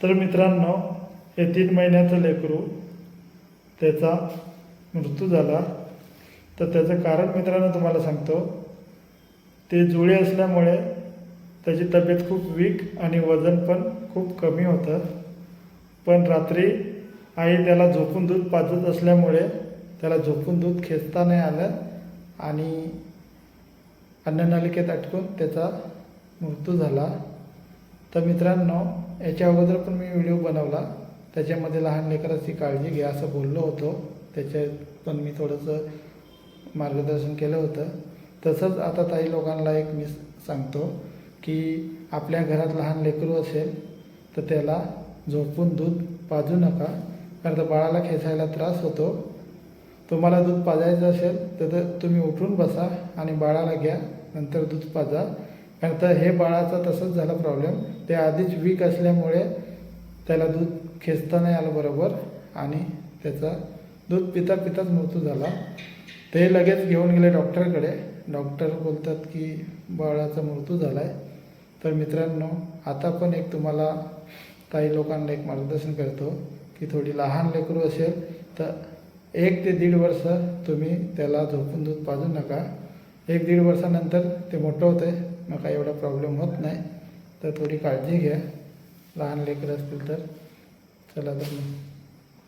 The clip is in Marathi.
तर मित्रांनो, हे 3 महिन्याचं लेकरू त्याचा मृत्यू झाला. तर त्याचं कारण मित्रांनो तुम्हाला सांगतो. ते जुळे असल्यामुळे त्याची तब्येत खूप वीक आणि वजन पण खूप कमी होतं. पण रात्री आई त्याला झोपून दूध पाजत असल्यामुळे त्याला झोपून दूध खेचता नाही आलं आणि अन्ननलिकेत अटकून त्याचा मृत्यू झाला. तर मित्रांनो, याच्या अगोदर पण मी व्हिडिओ बनवला, त्याच्यामध्ये लहान लेकराची काळजी घ्या असं बोललो होतो. त्याच्यात पण मी थोडंसं मार्गदर्शन केलं होतं. तसंच आता काही लोकांना एक मी सांगतो की आपल्या घरात लहान लेकरू असेल तर त्याला झोपून दूध पाजू नका, कारण तर बाळाला खेचायला त्रास होतो. तुम्हाला दूध पाजायचं असेल तर तुम्ही उठून बसा आणि बाळाला घ्या, नंतर दूध पाजा. कारण तर हे बाळाचा तसंच झाला प्रॉब्लेम. ते आधीच वीक असल्यामुळे त्याला दूध खेचता नाही आलं बरोबर आणि त्याचा दूध पिता पिताच मृत्यू झाला. ते लगेच घेऊन गेले डॉक्टरकडे. डॉक्टर बोलतात की बाळाचा मृत्यू झाला आहे. तर मित्रांनो, आता पण एक तुम्हाला काही लोकांना एक मार्गदर्शन करतो की थोडी लहान लेकरू असेल तर 1 ते 1.5 वर्ष तुम्ही त्याला झोपून दूध पाजू नका. 1-1.5 वर्षानंतर ते मोठं होते, मग काही एवढा प्रॉब्लेम होत नाही. तर थोडी काळजी घ्या लहान लेकरं असतील तर. चला तर मग.